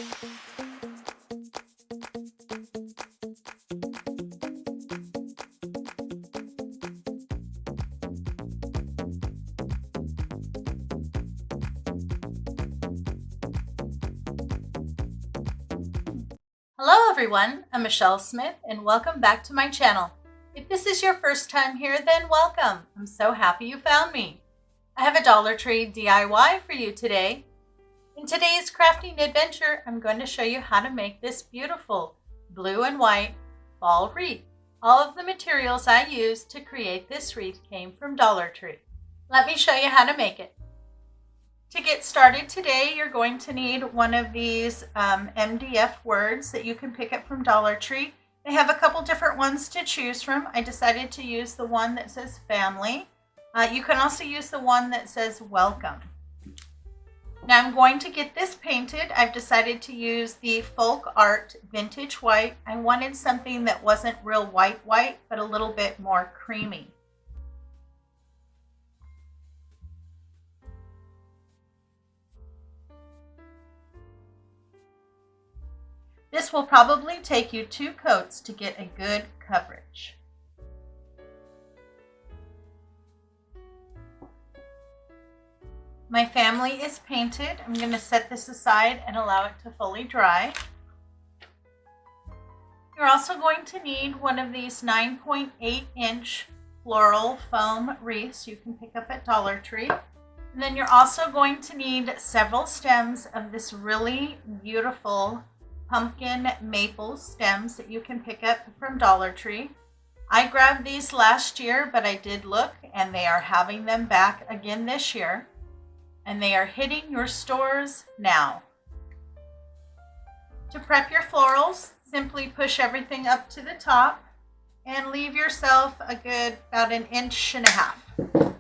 Hello everyone, I'm Michelle Smith and welcome back to my channel. If this is your first time here, then welcome. I'm so happy you found me. I have a Dollar Tree DIY for you today. In today's crafting adventure, I'm going to show you how to make this beautiful blue and white fall wreath. All of the materials I used to create this wreath came from Dollar Tree. Let me show you how to make it. To get started today, you're going to need one of these MDF words that you can pick up from Dollar Tree. They have a couple different ones to choose from. I decided to use the one that says family. You can also use the one that says welcome. Now I'm going to get this painted. I've decided to use the Folk Art Vintage White. I wanted something that wasn't real white, but a little bit more creamy. This will probably take you 2 coats to get a good coverage. My family is painted. I'm going to set this aside and allow it to fully dry. You're also going to need one of these 9.8-inch floral foam wreaths you can pick up at Dollar Tree. And then you're also going to need several stems of this really beautiful pumpkin maple stems that you can pick up from Dollar Tree. I grabbed these last year, but I did look and they are having them back again this year. And they are hitting your stores now. To prep your florals, simply push everything up to the top and leave yourself a good about 1.5 inches.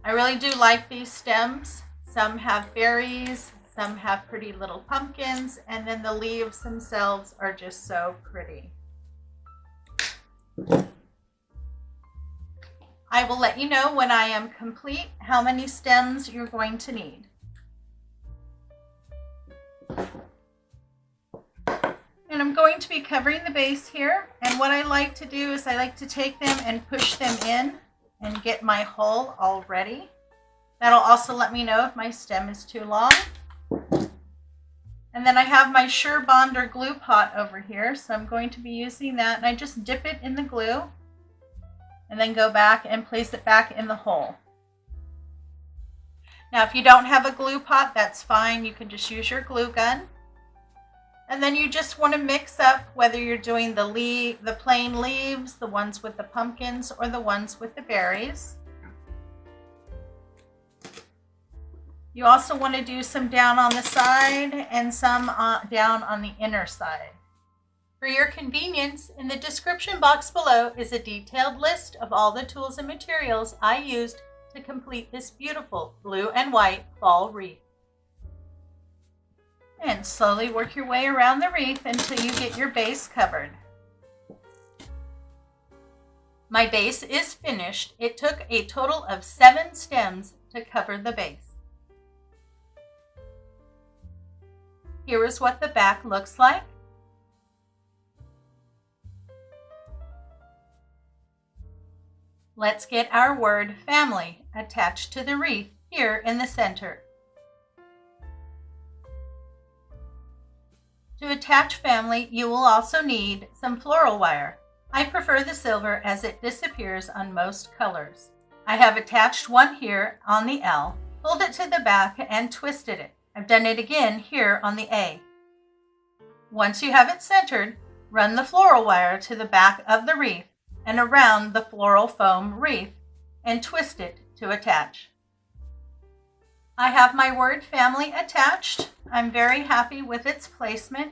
I really do like these stems. Some have berries, some have pretty little pumpkins, and then the leaves themselves are just so pretty. I will let you know when I am complete how many stems you're going to need. And I'm going to be covering the base here, and what I like to do is I like to take them and push them in and get my hole all ready. That'll also let me know if my stem is too long. And then I have my Sure Bonder glue pot over here, so I'm going to be using that, and I just dip it in the glue and then go back and place it back in the hole. Now if you don't have a glue pot, that's fine. You can just use your glue gun. And then you just want to mix up whether you're doing the plain leaves, the ones with the pumpkins, or the ones with the berries. You also want to do some down on the side and some down on the inner side. For your convenience, in the description box below is a detailed list of all the tools and materials I used to complete this beautiful blue and white fall wreath. And slowly work your way around the wreath until you get your base covered. My base is finished. It took a total of 7 stems to cover the base. Here is what the back looks like. Let's get our word family attached to the wreath here in the center. To attach family, you will also need some floral wire. I prefer the silver as it disappears on most colors. I have attached one here on the L, pulled it to the back and twisted it. I've done it again here on the A. Once you have it centered, run the floral wire to the back of the wreath and around the floral foam wreath and twist it to attach. I have my word family attached. I'm very happy with its placement.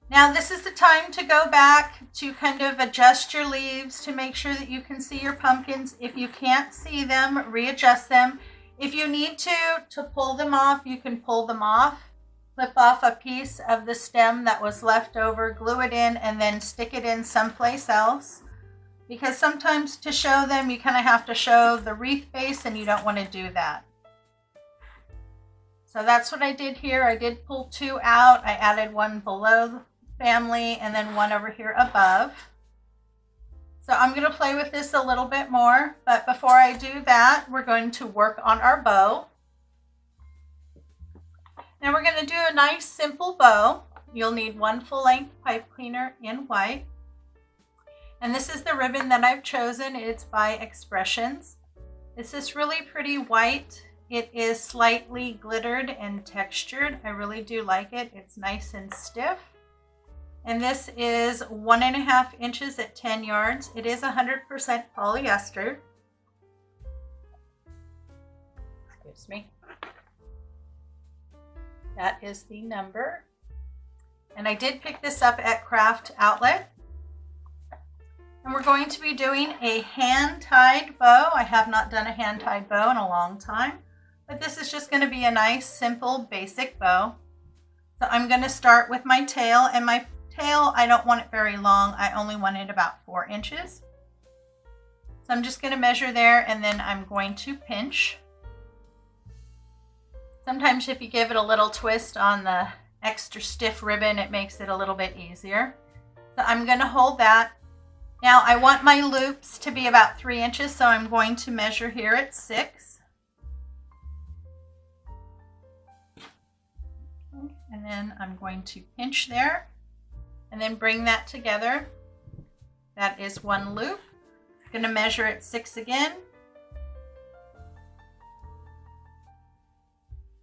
Now this is the time to go back to kind of adjust your leaves to make sure that you can see your pumpkins. If you can't see them, readjust them. If you need to pull them off, you can pull them off. Flip off a piece of the stem that was left over, glue it in, and then stick it in someplace else. Because sometimes to show them, you kind of have to show the wreath base, and you don't want to do that. So So that's what I did here. I did pull 2 out. I added 1 below the family and then 1 over here above. So I'm going to play with this a little bit more, but before I do that, we're going to work on our bow. Now we're going to do a nice simple bow. You'll need 1 full-length pipe cleaner in white. And this is the ribbon that I've chosen. It's by Expressions. This is really pretty white. It is slightly glittered and textured. I really do like it. It's nice and stiff. And this is 1.5 inches at 10 yards. It is 100% polyester. Excuse me. That is the number. And I did pick this up at Craft Outlet. And we're going to be doing a hand-tied bow. I have not done a hand-tied bow in a long time, but this is just going to be a nice, simple, basic bow. So I'm going to start with my tail, and my tail, I don't want it very long. I only want it about 4 inches. So I'm just going to measure there, and then I'm going to pinch. Sometimes if you give it a little twist on the extra stiff ribbon, it makes it a little bit easier. So I'm going to hold that. Now I want my loops to be about 3 inches, so I'm going to measure here at 6. And then I'm going to pinch there. And then bring that together. That is 1 loop. I'm going to measure at 6 again.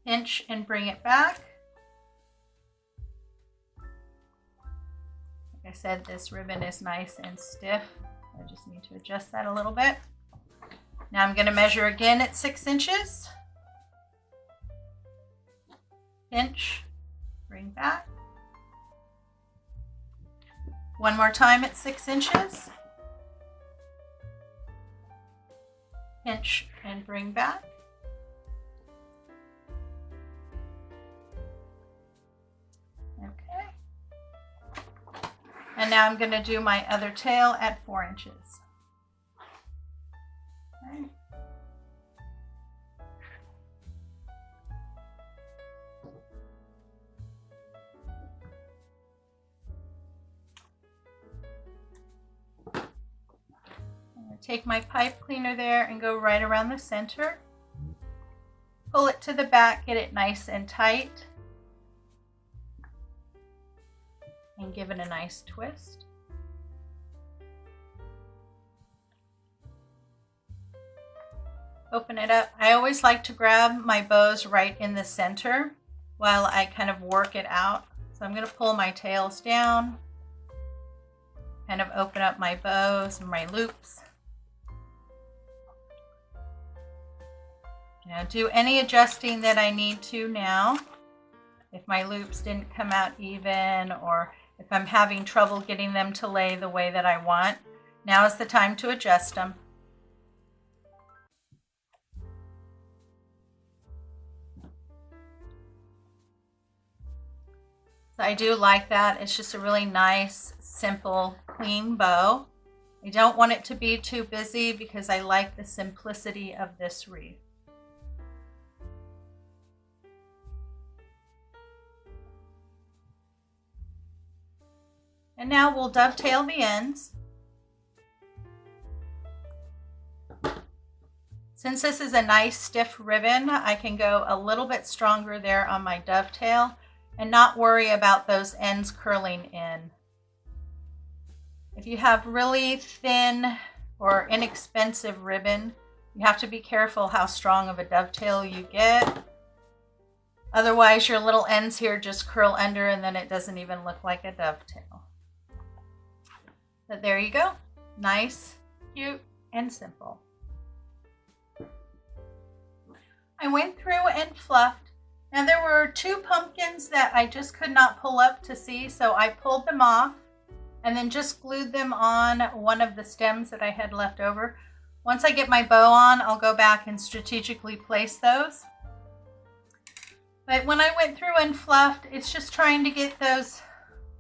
Pinch and bring it back. Like I said, this ribbon is nice and stiff. I just need to adjust that a little bit. Now I'm going to measure again at 6 inches. Pinch, bring back. 1 more time at 6 inches. Pinch and bring back. Okay. And now I'm going to do my other tail at 4 inches. Okay. Take my pipe cleaner there and go right around the center. Pull it to the back, get it nice and tight. And give it a nice twist. Open it up. I always like to grab my bows right in the center while I kind of work it out. So I'm going to pull my tails down, kind of open up my bows and my loops. Now do any adjusting that I need to now. If my loops didn't come out even, or if I'm having trouble getting them to lay the way that I want, now is the time to adjust them. So I do like that. It's just a really nice, simple, clean bow. I don't want it to be too busy because I like the simplicity of this wreath. And now we'll dovetail the ends. Since this is a nice stiff ribbon, I can go a little bit stronger there on my dovetail and not worry about those ends curling in. If you have really thin or inexpensive ribbon, you have to be careful how strong of a dovetail you get. Otherwise, your little ends here just curl under and then it doesn't even look like a dovetail. But there you go. Nice, cute, and simple. I went through and fluffed. Now there were 2 pumpkins that I just could not pull up to see, so I pulled them off and then just glued them on one of the stems that I had left over. Once I get my bow on, I'll go back and strategically place those. But when I went through and fluffed, it's just trying to get those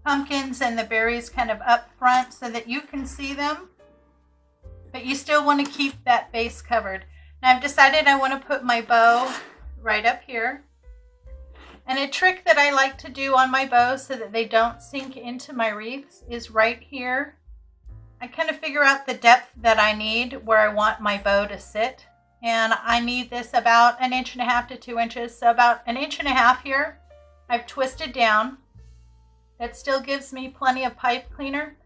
pumpkins and the berries kind of up front so that you can see them, but you still want to keep that base covered. Now I've decided I want to put my bow right up here. And a trick that I like to do on my bows so that they don't sink into my wreaths is right here. I kind of figure out the depth that I need where I want my bow to sit. And I need this about 1.5 inches to 2 inches. So about 1.5 inches here, I've twisted down. That still gives me plenty of pipe cleaner,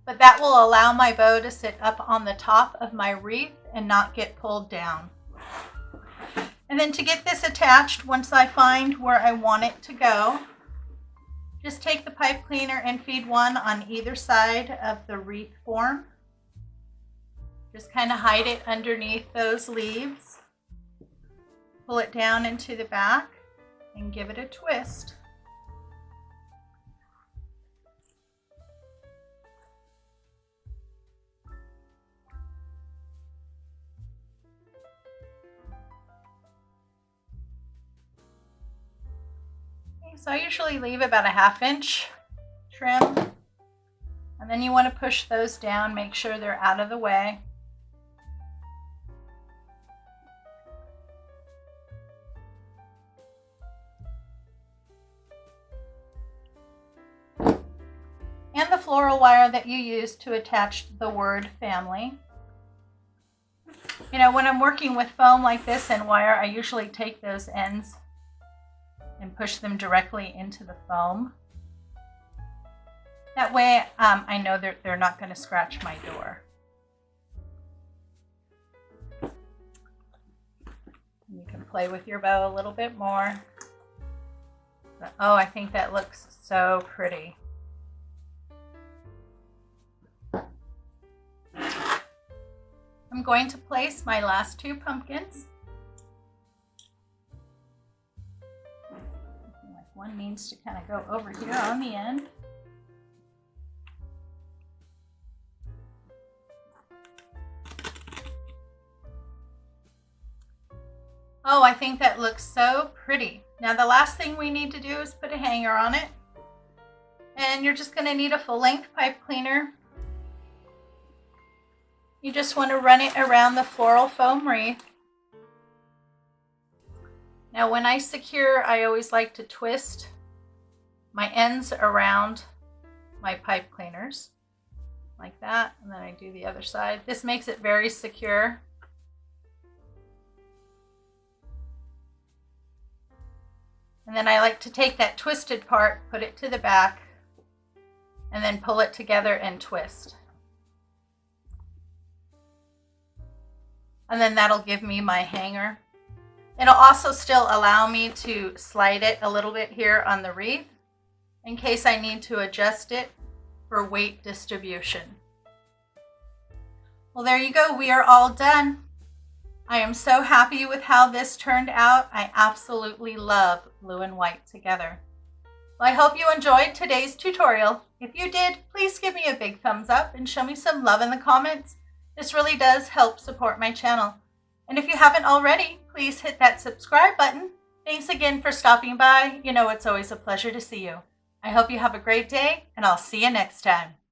but that will allow my bow to sit up on the top of my wreath and not get pulled down. And then to get this attached, once I find where I want it to go, just take the pipe cleaner and feed one on either side of the wreath form. Just kind of hide it underneath those leaves. Pull it down into the back and give it a twist. So I usually leave about 1/2 inch trim, and then you want to push those down, make sure they're out of the way. And the floral wire that you use to attach the word family. You know, when I'm working with foam like this and wire, I usually take those ends and push them directly into the foam. That way I know they're not going to scratch my door. You can play with your bow a little bit more. But, oh, I think that looks so pretty. I'm going to place my last 2 pumpkins. One needs to kind of go over here on the end. Oh, I think that looks so pretty. Now the last thing we need to do is put a hanger on it. And you're just going to need a full-length pipe cleaner. You just want to run it around the floral foam wreath. Now when I secure, I always like to twist my ends around my pipe cleaners like that, and then I do the other side. This makes it very secure. And then I like to take that twisted part, put it to the back, and then pull it together and twist. And then that'll give me my hanger. It'll also still allow me to slide it a little bit here on the wreath in case I need to adjust it for weight distribution. Well, there you go. We are all done. I am so happy with how this turned out. I absolutely love blue and white together. Well, I hope you enjoyed today's tutorial. If you did, please give me a big thumbs up and show me some love in the comments. This really does help support my channel. And if you haven't already, please hit that subscribe button. Thanks again for stopping by. You know it's always a pleasure to see you. I hope you have a great day, and I'll see you next time.